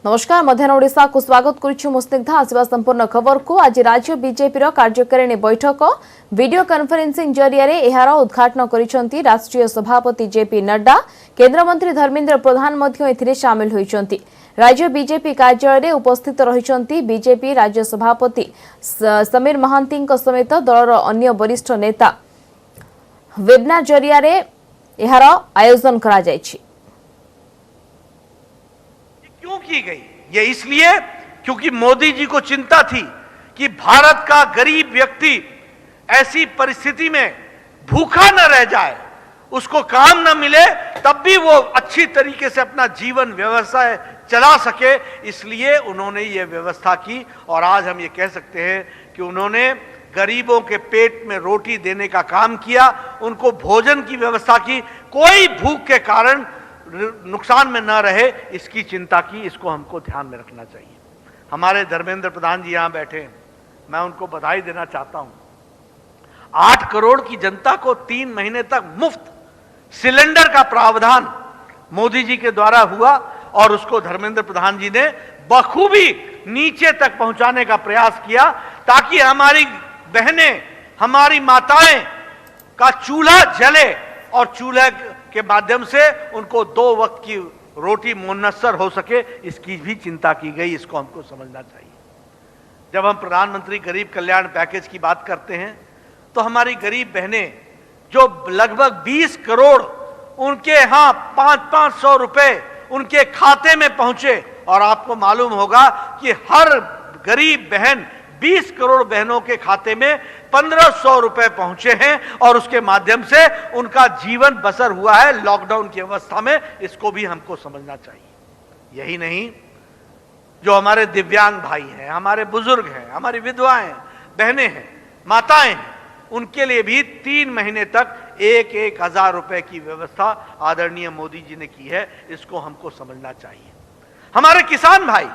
नमस्कार मध्याह्न ओडिशा को स्वागत करुछु मुस्निग्धा आसिबा संपूर्ण खबर को। आज राज्य बीजेपी रो कार्यकारिणी बैठक वीडियो कॉन्फ्रेंसिंग जरिया रे एहार उद्घाटन करिसंती राष्ट्रीय सभापति जेपी नड्डा। केंद्र मंत्री धर्मेंद्र प्रधान मध्य एथिरे शामिल होइसंती। राज्य बीजेपी कार्यालय रे उपस्थित रहिसंती बीजेपी राज्य सभापति समीर महांती समेत दलर अन्य वरिष्ठ नेता। वेबिनार जरिया रे एहार आयोजन करा जायछि। क्यों की गई? ये इसलिए क्योंकि मोदी जी को चिंता थी कि भारत का गरीब व्यक्ति ऐसी परिस्थिति में भूखा न रह जाए, उसको काम न मिले, तब भी वो अच्छी तरीके से अपना जीवन व्यवसाय चला सके। इसलिए उन्होंने ये व्यवस्था की और आज हम ये कह सकते हैं कि उन्होंने गरीबों के पेट में रोटी देने का काम किया, उनको भोजन की व्यवस्था की, कोई भूख के कारण नुकसान में न रहे इसकी चिंता की। इसको हमको ध्यान में रखना चाहिए। हमारे धर्मेंद्र प्रधान जी यहां बैठे हैं, मैं उनको बधाई देना चाहता हूं। 8 करोड़ की जनता को 3 महीने तक मुफ्त सिलेंडर का प्रावधान मोदी जी के द्वारा हुआ और उसको धर्मेंद्र प्रधान जी ने बखूबी नीचे तक पहुंचाने का प्रयास किया ताकि हमारी बहनें, हमारी माताएं का चूल्हा जले और चूल्हे के माध्यम से उनको 2 वक्त की रोटी मुयस्सर हो सके, इसकी भी चिंता की गई। इसको हमको समझना चाहिए। जब हम प्रधानमंत्री गरीब कल्याण पैकेज की बात करते हैं तो हमारी गरीब बहनें जो लगभग 20 करोड़ उनके यहां 500 रुपए उनके खाते में पहुंचे और आपको मालूम होगा कि हर गरीब बहन 20 करोड़ बहनों के खाते में 1500 रुपए पहुंचे हैं और उसके माध्यम से उनका जीवन बसर हुआ है लॉकडाउन की अवस्था में। इसको भी हमको समझना चाहिए। यही नहीं, जो हमारे दिव्यांग भाई हैं, हमारे बुजुर्ग हैं, हमारी विधवाएं बहनें हैं, माताएं हैं, उनके लिए भी 3 महीने तक 1-1 हजार रुपए की व्यवस्था आदरणीय मोदी जी ने की है। इसको हमको समझना चाहिए। हमारे किसान भाई,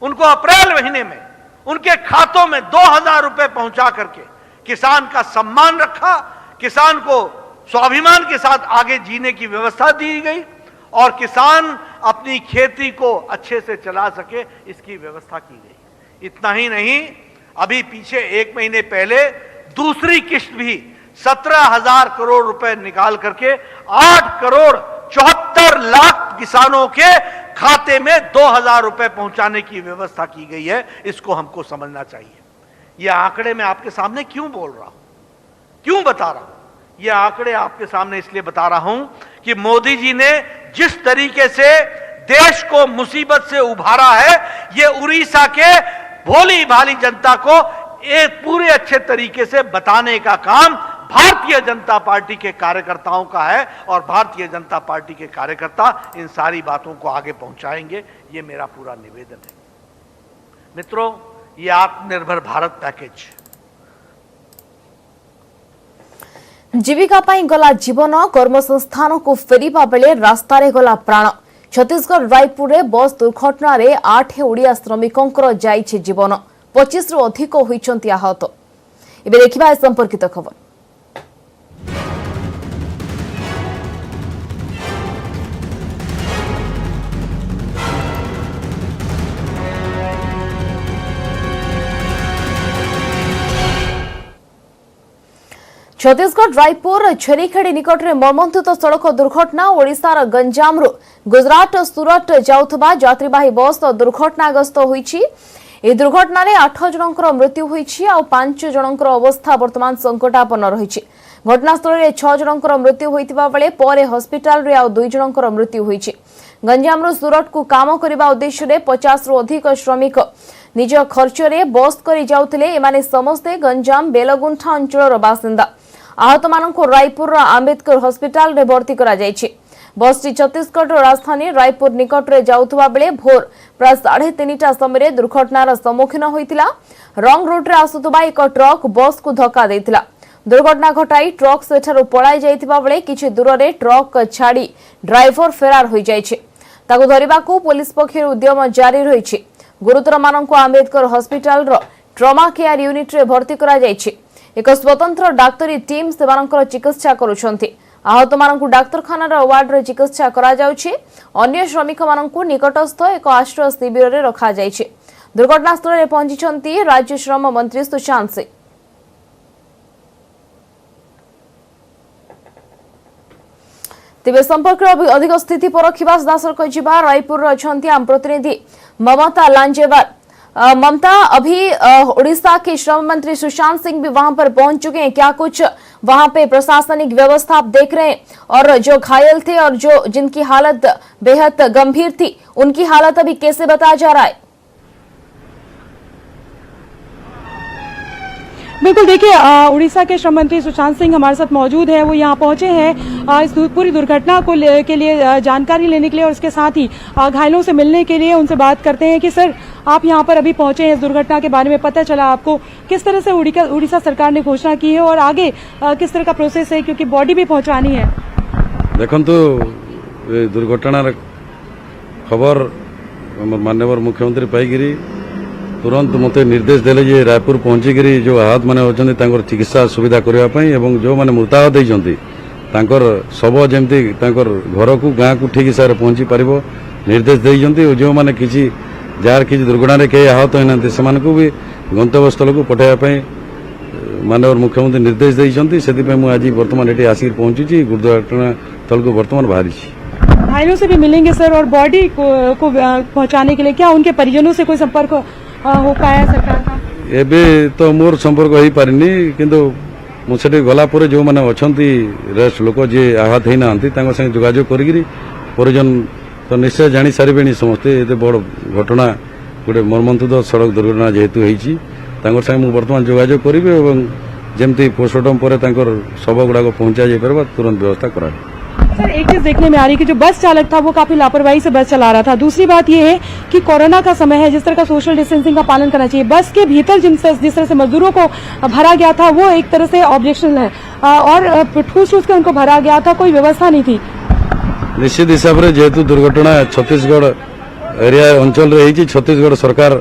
उनको अप्रैल महीने में उनके खातों में 2000 रुपए पहुंचा करके किसान का सम्मान रखा, किसान को स्वाभिमान के साथ आगे जीने की व्यवस्था दी गई और किसान अपनी खेती को अच्छे से चला सके, इसकी व्यवस्था की गई। इतना ही नहीं, अभी पीछे 1 महीने पहले दूसरी किश्त भी 17,000 करोड़ रुपए निकाल करके 8 करोड़ 74 लाख किसानों के खाते में 2000 रुपए पहुंचाने की व्यवस्था की गई है। इसको हमको समझना चाहिए। ये आंकड़े मैं आपके सामने क्यों बोल रहा हूं, क्यों बता रहा हूं? ये आंकड़े आपके सामने इसलिए बता रहा हूं कि मोदी जी ने जिस तरीके से देश को मुसीबत से उभारा है, ये उड़ीसा के भोली भाली जनता को एक पूरे अच्छे तरीके से बताने का काम भारतीय जनता पार्टी के कार्यकर्ताओं का है और भारतीय जनता पार्टी के कार्यकर्ता इन सारी बातों को आगे पहुंचाएंगे। ये मेरा पूरा निवेदन है। मित्रों, ये आत्मनिर्भर भारत पैकेज जीविका पाई गला जीवन कर्म संस्थान को फेरिबा बेले रास्ता रे गला प्राण। छत्तीसगढ़ रायपुर रे बस दुर्घटना रे 8 ओडिया श्रमिकों जाइछे जीवन, 25 रु अधिक होइछंती आहत। एबे देखिबा ए संपर्कित खबर। छत्तीसगढ़ रायपुर छेरीखेड़ी निकट में मर्मन्तुत सड़क दुर्घटना। ओडिशार गंजामरु गुजरात सुरत जाउथबा यात्रीवाही बस दुर्घटनाग्रस्त होईछि। ए दुर्घटना रे 8 जनकर मृत्यु होईछि आ 5 जनकर अवस्था वर्तमान संकटापन्न रहिछि। घटनास्थल रे 6 जनकर मृत्यु होइतिबा बेले परे हॉस्पिटल रे आ 2 जनकर मृत्यु होईछि। गंजामरु सुरत को काम करिबा उद्देश्य रे 50 रु अधिक श्रमिक निज खर्च रे बस करि जाउथिले। एमाने समस्ते गंजाम बेलगुंठा अंचलर बासिंदा। आहत मानक रायपुर आंबेडकर हॉस्पिटल रे भर्ती करा जायछि। बसटी छत्तीसगढ़ राजधानी रायपुर निकट रे जाउथबा बेले भोर प्राय 3:30 समय दुर्घटनार सम्मुखीन होइतिला। रंग रूट रे आसुतबा एक ट्रक बस को धक्का देतिला। दुर्घटना घटाई ट्रक सेठारु पळाई जाइतिबा बेले किछि दूर रे ट्रक छाड़ी ड्राइवर फेरार होई जायछि। ताकु धरिबाकू पुलिस पक्षरु उद्यम जारी रहिछि। गुरुतर मानक आंबेडकर हॉस्पिटल रो ट्रॉमा केयर यूनिट रे भर्ती करा जायछि। एक स्वतंत्र डाक्तरी टीम सेवानकर चिकित्सा करुछंती। आहत मानकु डाक्तरखानार वार्ड चिकित्सा करा जाउछि। अन्य श्रमिक मानकु निकटस्थ एक आश्रय शिविर रे रखा जाइछि। दुर्घटनास्थल रे पहुंचिछन्ति राज्य श्रम मंत्री सुशांत सिंह। तेबे संपर्क अधिक स्थिति परखिबा दासर कहिबा रायपुर अछंती आम प्रतिनिधि ममता लांजेवार। ममता, अभी उड़ीसा के श्रम मंत्री सुशांत सिंह भी वहां पर पहुंच चुके हैं, क्या कुछ वहां पे प्रशासनिक व्यवस्था आप देख रहे हैं? और जो घायल थे और जो जिनकी हालत बेहद गंभीर थी, उनकी हालत अभी कैसे बताया जा रहा है? बिल्कुल, देखिए उड़ीसा के श्रम मंत्री सुशांत सिंह हमारे साथ मौजूद है। वो यहाँ पहुंचे हैं इस पूरी दुर्घटना को के लिए जानकारी लेने के लिए और उसके साथ ही घायलों से मिलने के लिए। उनसे बात करते हैं कि सर, आप यहाँ पर अभी पहुंचे हैं, इस दुर्घटना के बारे में पता चला आपको, किस तरह से उड़ीसा सरकार ने घोषणा की है और आगे किस तरह का प्रोसेस है, क्योंकि बॉडी भी पहुंचानी है? देखो दुर्घटनार खबर माननीय मुख्यमंत्री पाई तुरंत मते निर्देश देले जे रायपुर पहुंचिकी जो आहत माने होचंदी तांकर चिकित्सा सुविधा करबा पई एवं जो माने मृताहत देइचंती तांकर शव जेमती तांकर घर को गाँ को ठीक हिसाब से पहुंची पारिबो निर्देश देइचंती। और जो माने किछि जार किछि दुर्घटना रे के आहत होइनांती सेमान को भी गंतव्य स्थल को पठाया पई माननीय मुख्यमंत्री निर्देश देइचंती। सेति पई मु आज वर्तमान एठी आसी पहुंची छी, दुर्घटना स्थल को वर्तमान बाहरी छी। घायलों से भी मिलेंगे सर, और बॉडी को पहुंचाने के लिए क्या उनके परिजनों से कोई संपर्क हो पाया सरकार का? एबे तो मोर संपर्क हो पारिनी, किंतु मुझे गला पर जो माने अछंती रेस्ट लोक जे आहत होई नांती तांको संगे जोगाजोग करिगिरी परिजन तो निश्चय जानी सारिबेनी समस्ते एते बड़ घटना गोटे मर्मन्तुद सड़क दुर्घटना जेहेतु होईची तांको संगे मु वर्तमान जोगाजोग करिबे एवं जेमती पोस्टमार्टम पर तांकर शव गुडा को पहुंचा जाय परबा तुरंत व्यवस्था करा। सर, एक चीज देखने में आ रही है कि जो बस चालक था वो काफी लापरवाही से बस चला रहा था। दूसरी बात ये है कि कोरोना का समय है, जिस तरह का सोशल डिस्टेंसिंग का पालन करना चाहिए। बस के भीतर जिस तरह से मजदूरों को भरा गया था वो एक तरह से ऑब्जेक्शन है, और ठूस ठूस कर उनको भरा गया था, कोई व्यवस्था नहीं थी। निश्चित हिसाब से जेहेतु दुर्घटना छत्तीसगढ़ एरिया अंचल रही, छत्तीसगढ़ सरकार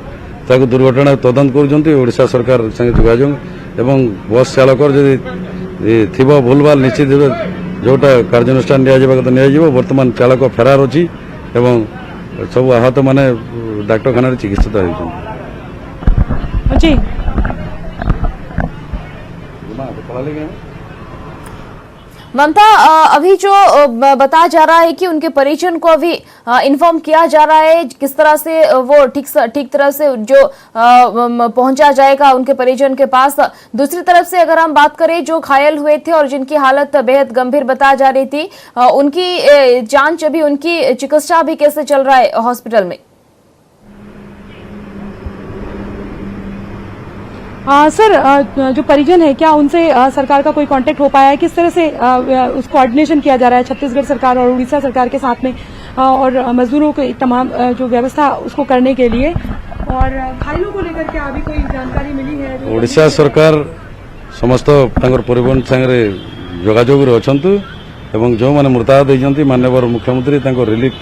ताकू दुर्घटना तदंत कर ओडिशा सरकार संगे जोगाजोग एवं बस चालक जदि थिबो भूलभाल निश्चित जोटा कार्यानुष्ठान निया वर्तमान चालक फेरार अच्छी एवं सब आहत माने डाक्तरखाना चिकित्सित जी। ममता, अभी जो बताया जा रहा है कि उनके परिजन को अभी इन्फॉर्म किया जा रहा है, किस तरह से वो ठीक तरह से जो पहुंचा जाएगा उनके परिजन के पास। दूसरी तरफ से अगर हम बात करें जो घायल हुए थे और जिनकी हालत बेहद गंभीर बताई जा रही थी, उनकी जांच अभी, उनकी चिकित्सा भी कैसे चल रहा है हॉस्पिटल में? सर, जो परिजन है क्या उनसे सरकार का कोई कांटेक्ट हो पाया है? किस तरह से उस कोऑर्डिनेशन किया जा रहा है छत्तीसगढ़ सरकार और उड़ीसा सरकार के साथ में, और मजदूरों के तमाम जो व्यवस्था उसको करने के लिए, और घायलों को लेकर क्या अभी कोई जानकारी मिली है? ओडिशा सरकार समस्त परिवहन संगे जोगाजोग अछंतु एवं जो माने मृताहत होइचंती माननीय मुख्यमंत्री तांको रिलीफ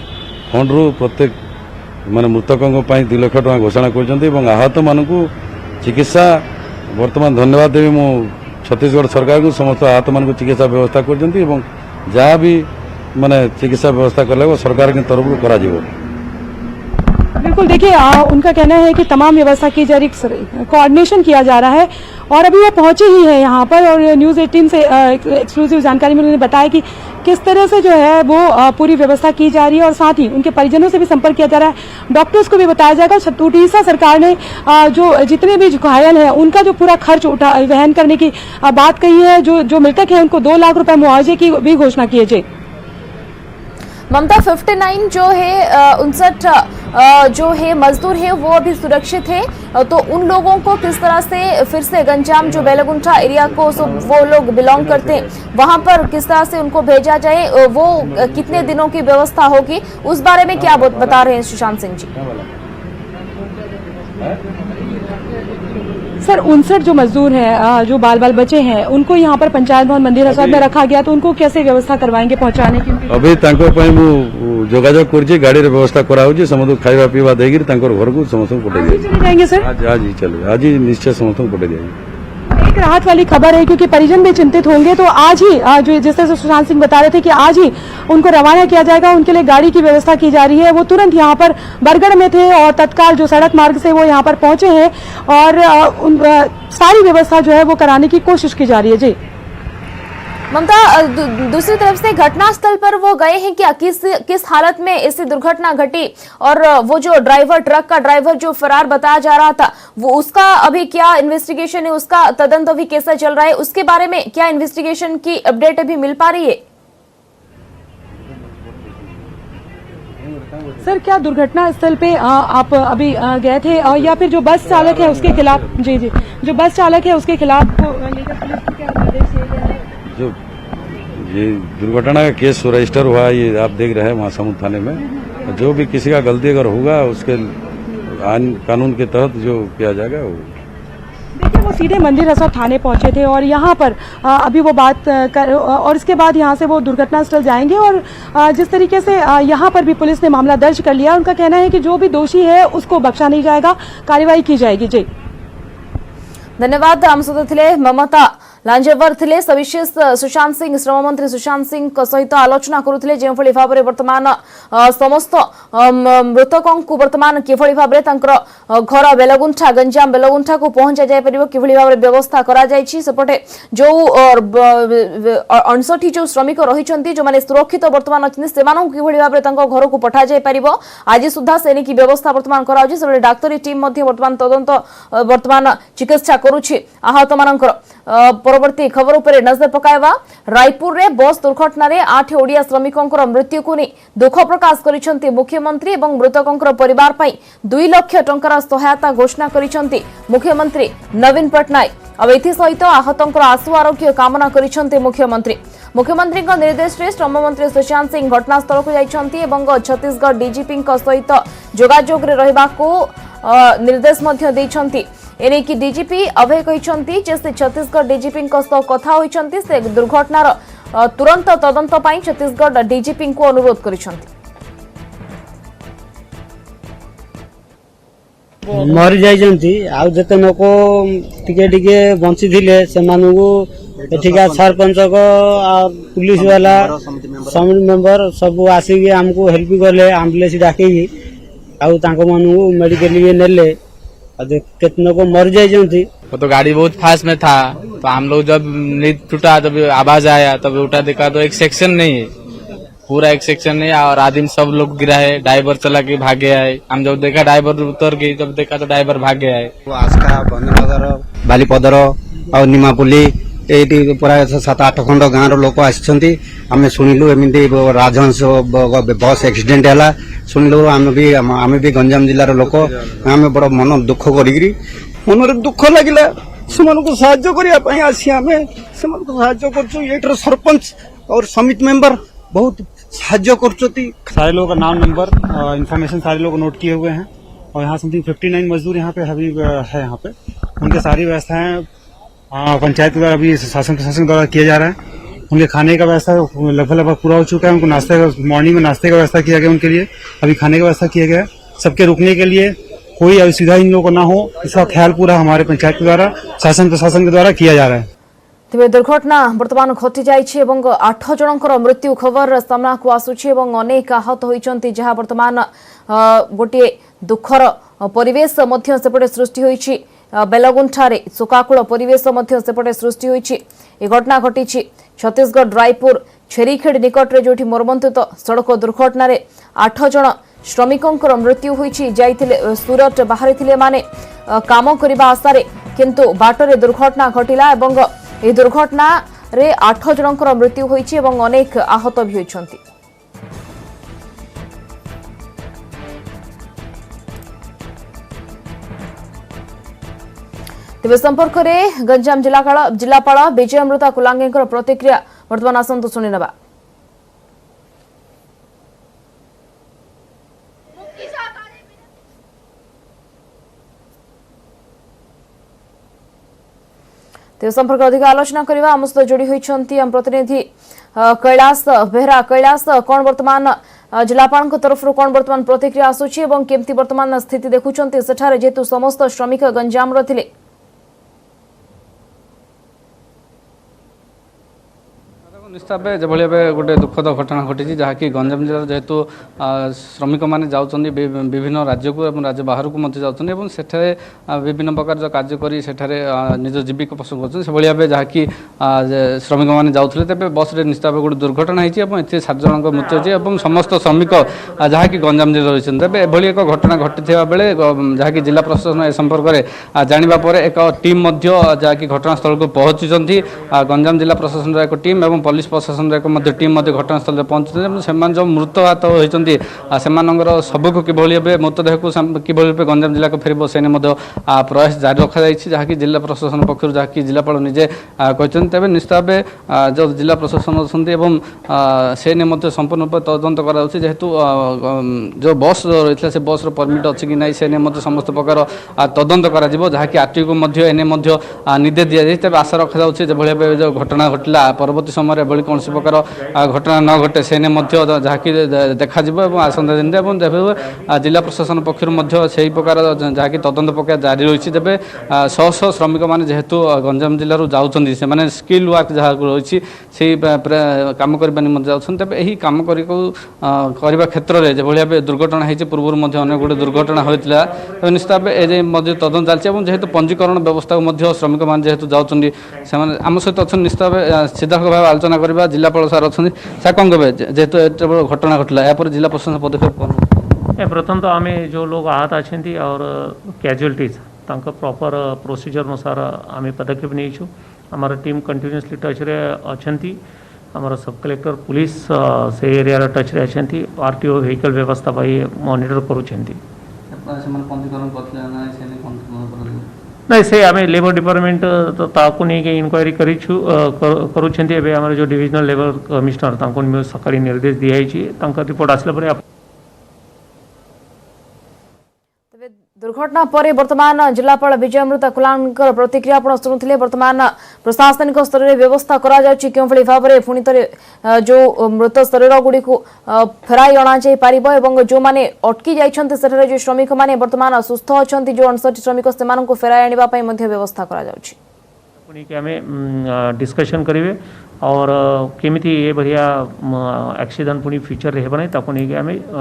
फंड रु प्रत्येक माने मृतकों पई 2 लाख टका घोषणा करचंती एवं आहत मानकु चिकित्सा वर्तमान धन्यवाद देवी मु छत्तीसगढ़ सरकार को समस्त आहत मान चिकित्सा व्यवस्था करचंती एवं जहाँ भी माने चिकित्सा व्यवस्था करले वो सरकार के तरफ को करा जीवो। बिल्कुल, देखिए उनका कहना है कि तमाम व्यवस्था की जा रही, कोऑर्डिनेशन किया जा रहा है, और अभी वो पहुंचे ही है यहाँ पर। और न्यूज़ 18 से एक्सक्लूसिव जानकारी में उन्होंने बताया कि किस तरह से जो है वो पूरी व्यवस्था की जा रही है, और साथ ही उनके परिजनों से भी संपर्क किया जा रहा है। डॉक्टर्स को भी बताया जाएगा। उड़ीसा सरकार ने जो जितने भी घायल हैं उनका जो पूरा खर्च वहन करने की बात कही है। जो मृतक है उनको 2 लाख रुपए मुआवजे की भी घोषणा की है। ममता, 59 जो है 59 जो है मजदूर है वो अभी सुरक्षित है, तो उन लोगों को किस तरह से फिर से गंजाम जो बेलगुंठा एरिया को वो लोग बिलोंग करते हैं वहां पर किस तरह से उनको भेजा जाए, वो कितने दिनों की व्यवस्था होगी, उस बारे में क्या बता रहे हैं सुशांत सिंह जी? सर, 59 जो मजदूर हैं, जो बाल बचे हैं, उनको यहाँ पर पंचायत भवन मंदिर हसद में रखा गया, तो उनको कैसे व्यवस्था करवाएंगे पहुंचाने की? अभी जोगाजोग कर गाड़ी व्यवस्था कराऊँ, समस्त खाଇବା पीवा देकर घर को समस्त पठे चले जाएंगे सर? आज ही चले, आज ही निश्चय समस्त पठे जाएंगे। एक राहत वाली खबर है, क्योंकि परिजन भी चिंतित होंगे। तो आज ही जो जैसे सुशांत सिंह बता रहे थे कि आज ही उनको रवाना किया जाएगा, उनके लिए गाड़ी की व्यवस्था की जा रही है। वो तुरंत यहाँ पर बरगढ़ में थे और तत्काल जो सड़क मार्ग से वो यहाँ पर पहुंचे हैं और सारी व्यवस्था जो है वो कराने की कोशिश की जा रही है। जी ममता, दूसरी तरफ से घटनास्थल पर वो गए हैं क्या? किस हालत में ऐसी दुर्घटना घटी? और वो जो ड्राइवर, ट्रक का ड्राइवर जो फरार बताया जा रहा था, वो उसका अभी क्या इन्वेस्टिगेशन है? उसका तदंत अभी कैसा चल रहा है? उसके बारे में क्या इन्वेस्टिगेशन की अपडेट अभी मिल पा रही है? सर, क्या दुर्घटना स्थल पे आप अभी गए थे या फिर जो बस चालक है उसके खिलाफ? जी, जो बस चालक है उसके खिलाफ लेकर पुलिस को क्या निर्देश दिए गए हैं? जो ये दुर्घटना का केस रजिस्टर हुआ, ये आप देख रहे हैं महासमुंद थाने में। जो भी किसी का गलती अगर होगा उसके कानून के तहत जो किया जाएगा वो। देखिए, वो सीधे मंदिर हसौद थाने पहुंचे थे और यहाँ पर अभी वो बात कर और इसके बाद यहाँ से वो दुर्घटना स्थल जाएंगे और जिस तरीके से यहाँ पर भी पुलिस ने मामला दर्ज कर लिया। उनका कहना है कि जो भी दोषी है उसको बख्शा नहीं जाएगा, कार्यवाही की जाएगी। जी धन्यवाद। आम सहित थिले ममता लांजेवर थिले सविशेष सुशांत सिंह, श्रम मंत्री सुशांत सिंह सहित आलोचना करुथिले जो भली भाव में वर्तमान समस्त मृतकों को वर्तमान किभली भाव में तांकर घर बेलगुंठा, गंजाम बेलगुंठा को पहुंचा जाय परिबो, किभली भाव में व्यवस्था करा जायछि। सेपटे जो 59 जो श्रमिक रहिछंती, जो माने सुरक्षित वर्तमान अछिन, सेमानन किभली भाव में तांको घर को पठा जाय परिबो, आज सुधा सेनी की व्यवस्था वर्तमान करा होछि। सेपटे डाक्टरी टीम मध्ये वर्तमान तदंत वर्तमान चिकित्सा करुछि आहत मानकर। परवर्ती खबर उपरे नजर पकाइबा। रायपुर रे बस दुर्घटना रे 8 ओडिया श्रमिकों मृत्यु को नहीं दुख प्रकाश करिसेंती मुख्यमंत्री एवं मृतकों परिवार पई 2 लाख टंकार सहायता घोषणा करिसेंती मुख्यमंत्री नवीन पटनायक। अब एथि सहित आहतों आशु आरोग्य कामना करिसेंती मुख्यमंत्री। मुख्यमंत्री निर्देश रे श्रम मंत्री सुशांत सिंह घटनास्थल को जाइछंती एवं छत्तीसगढ़ डीजीपी सहित जोगाजोग रे रहबाको निर्देश मध्य दैछंती। एने की डीजीपी अभय कहते से छत्तीसगढ़ डीजीपी कथा होइछंती, से दुर्घटनार तुरंत तदंत पाई छत्तीसगढ़ डीजीपी को अनुरोध करिछंती। मरी जाइछंती आ जते नको टिके टिके बंची थिले सेमानकु एठिका सरपंच को पुलिस वाला समिति मेंबर सब आसी हमको हेल्प करले, एम्बुलेंस डाकी आउ तांको मानू मेडिकल लिए नेले। कितनों को मर जाए। वो तो गाड़ी बहुत फास्ट में था, तो हम लोग जब नींद टूटा तब आवाज आया, तब उठा देखा तो एक सेक्शन नहीं है, पूरा एक सेक्शन नहीं और आदमी सब लोग गिरा है। ड्राइवर चला के भागे आए। हम जब देखा ड्राइवर उतर गई, जब देखा तो ड्राइवर भागे आए। आस्का बंधनगर बालीपदर और निमापुली ये पूरा 7-8 खंड गाँव लोक आम शुणिलु एमती राजहंस बस एक्सीडेंट है शुणिलु। आम भी गंजाम जिलार लोक आम बड़ मन दुख करी मन दुख लगिला कर सरपंच और समिति मेंबर बहुत साहाय्य कर। सारे लोगों का नाम नंबर इन्फॉर्मेशन सारे लोग नोट किए हुए हैं और यहाँ समथिंग 59 मजदूर यहाँ पे अभी है। यहाँ पे उनके सारी व्यवस्थाएं पंचायत द्वारा अभी शासन प्रशासन द्वारा किया जा रहा है। उनके खाने का व्यवस्था लगभग पूरा हो चुका है। उनको नाश्ते का मॉर्निंग में नाश्ते का व्यवस्था किया गया, उनके लिए अभी खाने का व्यवस्था किया गया। सबके रुकने के लिए कोई असुविधा इन लोगों को ना हो, इसका ख्याल पूरा हमारे पंचायत के द्वारा शासन प्रशासन के द्वारा किया जा रहा है। तेज दुर्घटना बर्तमान घटी जाइए 8 जनकर मृत्यु खबर सामना को आसुची एवं अनेक आहत होइचंती, जहां वर्तमान गोटे दुखर परिवेश मध्य सेपटे सृष्टि होइछि। बेलगुंठारे शोकाकुल परिवेश मध्य सेपटे सृष्टि होइछि। ए घटना घटी छत्तीसगढ़ रायपुर छेरीखेड़ निकट रे, जोठी मर्मन्तुत सड़क दुर्घटना रे 8 जन श्रमिकों मृत्यु होइछि। जाइथिले सूरत बाहरी थिले माने काम करिबा आशारे, किंतु बाटरे दुर्घटना घटिला एवं ए दुर्घटना रे 8 जनकर मृत्यु होइछि एवं अनेक आहत भी होइछंती। तेज संपर्क में गंजाम जिलापाल विजय अमृता कुलांगे प्रतिक्रिया बर्तमान आसतु शुणिनवा। तेज संपर्क अधिक आलोचना करवा आम सहित जोड़ी होती आम प्रतिनिधि कैलाश बेहरा। कैलाश, कौन वर्तमान जिलापाल तरफ कौन वर्तमान प्रतिक्रिया आसूची और केमती वर्तमान स्थिति देखुंट सेठारे जेहेतु समस्त श्रमिक गंजाम रे? निश्चित भाव जो गोटे दुखद घटना घटी जहाँकि गंजाम जिला जेहेतु श्रमिक मैंने जाऊँच विभिन्न राज्य को राज्य बाहर को जाऊँ सेठारे विभिन्न प्रकार जो कार्य करी सेठारे निज जीविका पशु कर भाव जहाँकि श्रमिक मैंने जाऊँगे तेज बस रे निश्चित भाव गोटे दुर्घटना होती है 7 जन मृत्यु होती समस्त श्रमिक जहाँकि गंजाम जिला रही तेज एभली एक घटना घटी बेले जहाँकि जिला प्रशासन ए संपर्क में जाना पर एक टीम जहाँकि घटनास्थल को पहुँची गंजाम जिला प्रशासन एक टीम और पुलिस प्रशासन एक टीम घटनास्थल में पहुँचुଛନ୍ତି से जो मृतहत होती सबको किभली मृतदेह को किभली गंजाम जिला को फेरब से प्रयास जारी रखा जहाँकि जिला प्रशासन पक्षर जहाँकि जिलापाल निजे कहते तेज निश्चित भाव जो जिला प्रशासन अच्छा से संपूर्ण रूप तदंत करेतु जो बस रही है से बस परमिट अच्छी कि नहीं से समस्त प्रकार तदंत कर जहाँकि आरटी को निर्देश दि जाए तेज आशा रखा जो जो घटना घटला परवर्ती समय एभली कौन प्रकार घटना न घटे से जहाँकि देखा आसंता दिन जिला प्रशासन पक्षर से प्रकार जहाँकि तदंत प्रक्रिया जारी रही तेज शह शह श्रमिक मैंने जेहेतु गंजाम जिलूर जाऊँच से स्किल वर्क जहाँ रही से कम करने निम्ते जाऊँ तेज यही कम करने क्षेत्र में जो भाव दुर्घटना होती पूर्व अनेक गुड़े दुर्घटना होता है निश्चित भाव ए तदंत चलती जेहेतु पंजीकरण व्यवस्था को श्रमिक मैंने जेहेतु जाऊँच आम सहित अच्छा निश्चित भाव सीधासख भाव आलोचना करवा जिलापाल सार अच्छा सार कौन कहे जेहेतु एत घटना घटला यापर जिला प्रशासन पदक्षेप कौन प्रथम तो आम जो लोग आहत अच्छे और कैजुअलिटीज प्रॉपर प्रोसीजर अनुसार आम पदक्षेप नहीं आमर टीम कंटिन्यूअसली टच रे अच्छी आमर सब कलेक्टर पुलिस से एरिया टच रे अच्छी आरटीओ व्हीकल व्यवस्था मॉनिटर करुँच नहीं से आम लेबर डिपार्टमेंट तो ताकू नहीं इनक्वारी करुँच जो डिविजनल लेबर कमिश्नर सकाळी निर्देश दिखाई रिपोर्ट आसला दुर्घटना पर वर्तमान जिलापाल विजयमृत कुलांकर प्रतिक्रिया आपण शुणुले वर्तमान प्रशासनिक स्तर में व्यवस्था करा जाउछि केउ भली भाव रे पुणी तरे जो मृत शरीर गुडी को फेराई अणा जाई पारिबो एवं जो माने अटकी जाइछन्ते सेठारे जो श्रमिक माने वर्तमान सुस्थ अछन्ति जो 59 श्रमिक सेमान को फेराई आनिबा पई मध्ये व्यवस्था करा जाउछि पुणी के हमें डिस्कशन करिवे और केमिति ए बढ़िया एक्सीडेंट पुणी फ्यूचर रे हेबा नै ताको नै के हमें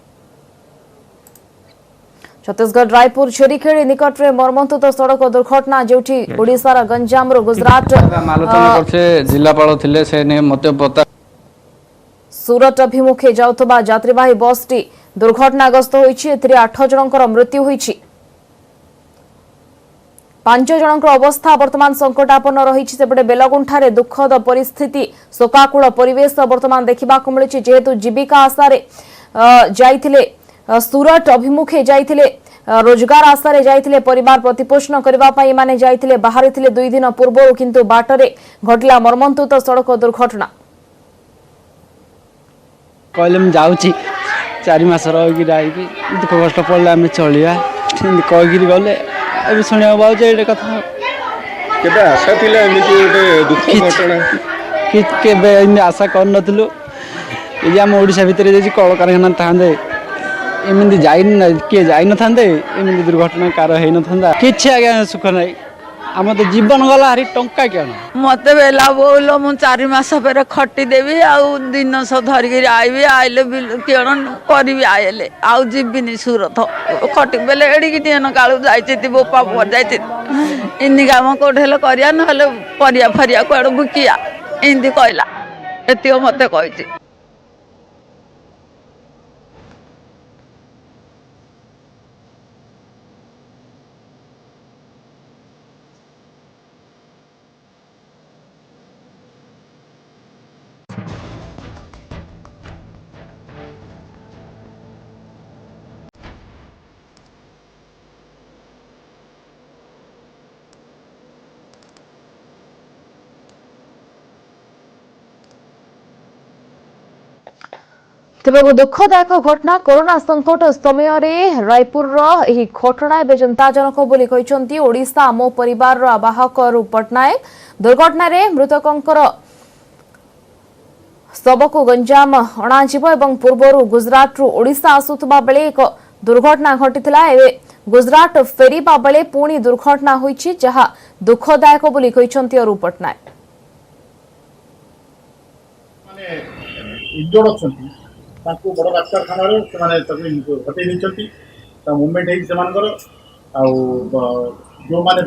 छत्तीसगढ़ रायपुर छेरीखेड़ी निकट में मर्मन्तुद सड़क दुर्घटना जोठी ओडिशार गंजाम गुजरात जिलापाल थिले से ने मते पता सूरत अभिमुखे जाउतबा यात्रीवाही बस टी दुर्घटनाग्रस्त होईछि एथिरे 8 जनकर मृत्यु होईछि 5 जनकर अवस्था वर्तमान संकटापन्न रहिछि सेपटे बेलगुंठारे दुखद परिस्थिति शोकाकुल परिवेश वर्तमान देखिबाकु मिलिछि जेहेतु जीविका आशारे जाइथिले सूरत अभिमुखे जाइथिले रोजगार आशारे जाइथिले परिवार प्रतिपोषण करबा पई माने जाइथिले बाहरिथिले 2 दिन पूर्व किंतु बाटरे घटला मर्मन्तुद सड़क दुर्घटना कहले हम जाउची 4 मास रही आईकी दुख कष्ट पड़ला आम चलिया कहीकि गले अब शुणा पाऊे ये कथा केबे आशा थिला एमिति गोटे दुख घटना कि केबे आशा कर नथलु ये आम ओडिशा भितर जे कल कारखाना थांदे एमती किए जाई न थांदे एमती दुर्घटना कार है न थांदा किछि आगे सुख नहीं आम तो जीवन गला हरी टंका क्या मत बेला बोल मु 4 मास पर खटी देवी आउ दिन सब धरिक आईबी आइले किण करी आइले आउ जीविनी सूरत खटी बेले एड़ी तीन कालू जाइए बोपा पुआ जाइए इन काम कौटे करिया ना परिया फरिया कौड़ बुकिया इमती कहला एत मत कही तेज दुखदायक घटना कोरोना संकट समय रायपुर घटना ए चिंताजनक ओडिशा मो परिवार आवाहक रूप पट्टनायक दुर्घटना मृतकों शव को गंजाम अणाजिव पूर्व गुजरात रु ओडिशा आसुवा बेले एक दुर्घटना घटीला गुजरात फेरिबा बेले पुणी दुर्घटना होईछि जहा दुखदायक बोली अरूप पट्टनायक इंजोर्ड अच्छी बड़ डाक्तखाना हटई नहीं मुवमेंट हो जो माने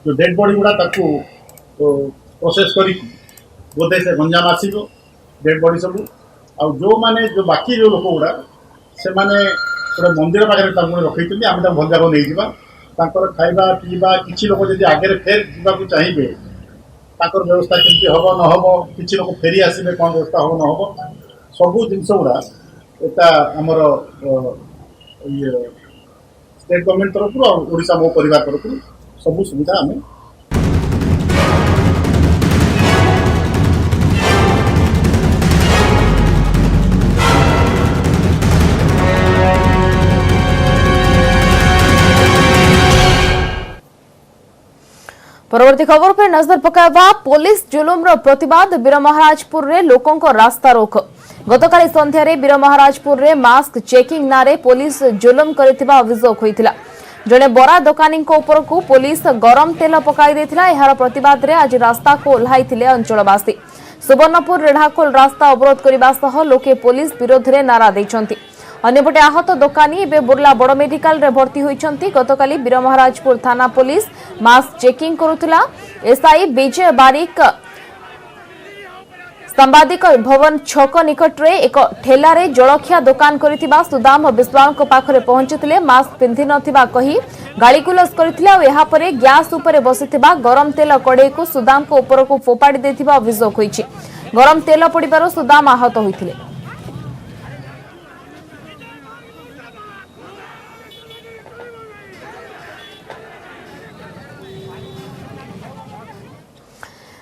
जो डेड बॉडी गुड़ा प्रोसेस कर बोधे से गंजाम आसो डेड बॉडी सब जो माने जो बाकी जो लोक गुड़ा से माने गोटे मंदिर पाखे रखी आम भल जगह नहीं जावा खाଇବା पीवा किसी लोग जब आगे फेर जावाक चाहिए व्यवस्था केमती हम न हम किसी लोग फेरी आसवे कौन व्यवस्था हम न हम सबू जिनस गुड़ा यहाँ आमर ये स्टेट गवर्नमेंट तरफ ओडिशा मो परिवार तरफ सबू सुविधा आम परवर्ती खबर पर नजर पकाइबा पुलिस जुलुम प्रतिवाद वीरमहाराजपुर रे लोकों को रास्ता रोक गतकाली संध्या रे वीरमहाराजपुर रे मास्क चेकिंग नारे पुलिस जुलुम करथिबा अभियोग होइतिला जने बरा दुकानी ऊपर को पुलिस गरम तेल पकाई देथिला एहार प्रतिवाद रे आज रास्ता को ओल्हाइथिले अंचलवासी सुवर्णपुर रेढ़ाखोल रास्ता अवरोध करबा सह लोके पुलिस विरोध रे नारा दैछंती अन्यपटे आहत दोकानी एबे बुर्ला बड़ मेडिकल रे भर्ती होइछंती गतकाली वीरमहाराजपुर थाना पुलिस मास्क चेकिंग करुथिला एसआई विजय बारिक सांबादिक भवन छक निकट रे एक ठेला रे जलखिया दुकान करिथिबा सुदाम विश्वाल को पाखरे पहुंचथिले मास्क पिंधि नथिबा कही गालीगुलस करथिले और एहा परे गैस ऊपर बसिथिबा गरम तेल कड़े को सुदाम को ऊपर को फोपाड़ी देथिबा अभियोग होइछि गरम तेल पड़िबारो सुदाम आहत होइथिले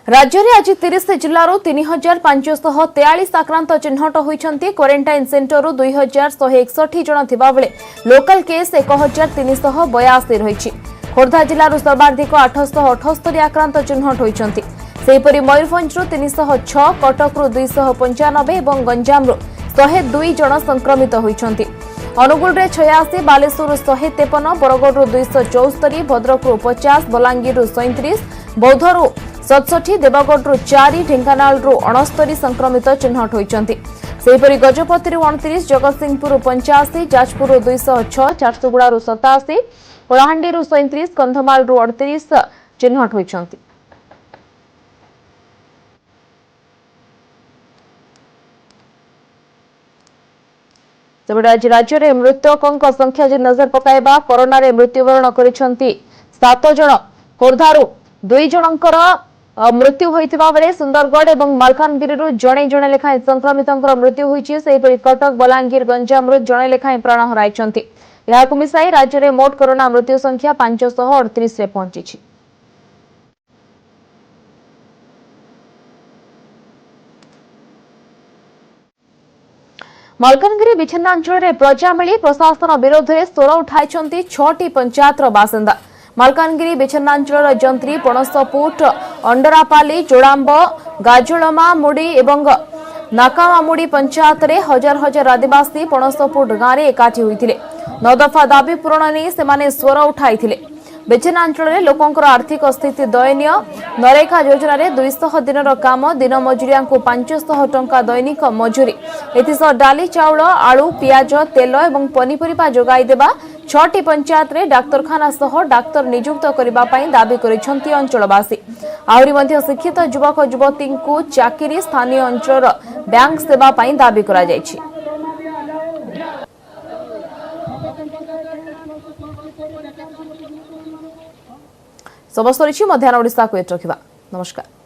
राज्य में आज 30 जिलूर 3543 आक्रांत चिन्हट होती क्वारेंटाइन सेंटर 2161 जन थिबा बेले लोकल केस 1382 रही खोर्धा जिलूर सर्वाधिक 878 आक्रांत चिन्हट होती सेहीपरि मयूरभंज 306 कटक 295 और गंजाम 102 जन संक्रमित होती अनुगुल 86 बालेश्वर 153 बरगढ़ 274 भद्रक 50 बलांगीर 37 बौद्धर 67 देवगढ़ 4 ढेंकानाल 69 संक्रमित चिन्हट होती सेहीपरि गजपति 29 जगतसिंहपुर 85 जाजपुर 206 झारसुगुड़ा 87 कलाहांडी 37 कंधमाल 38 चिन्हट होती आज राज्य में मृतकों संख्या जो नजर पकाइबा कोरोना रे मृत्युवरण करिसेंती 7 जन खोर्धारू 2 जनकर मृत्यु होइतिबा बेले सुंदरगढ़ और मालकानगिरी जड़े जड़े लेखाएं संक्रमित मृत्यु होइछि सेहीपरि कटक बलांगीर गंजाम जड़े लेखाएं प्राण हराइछंती याकु मिसाई राज्य में मोट कोरोना मृत्यु संख्या 538 रे पहुंची। मालकानगिरी विच्छिन्नांचल प्रजामेली प्रशासन विरोध में स्वर उठाई 6टी पंचायतर बासिंदा मालकानगिरी विच्छिन्नांचल जंत्री पणसपुट अंडरापाली जोड़ांब गाजुलमा मुड़ी एवं नाकामामुड़ी पंचायत रे हजार हजार आदिवासी पणसपुट गांव में एकाठी होइतिले 9 दफा दाबी पूरण नहीं सेमाने स्वर उठाइथिले विच्छिन्नांचल में लोकंकर आर्थिक स्थिति दयनीय नरेगा योजना रे 200 दिन काम दिन मजुरिया 500 टंका दैनिक मजूरी एथिसह डाली चाउल आलू पियाज तेल और पनीपरिबा जोगाई देबा 6टी पंचायत रे डाक्तरखाना सह डाक्तर नियुक्त करबा पई दाबी करिसेंती अंचलवासी आहुरी मध्य शिक्षित युवक युवती को चाकरी स्थानीय अंचल बैंक सेवा पई दाबी करा जायछि। समस्त मध्याह्न ओडिशा को रखा नमस्कार।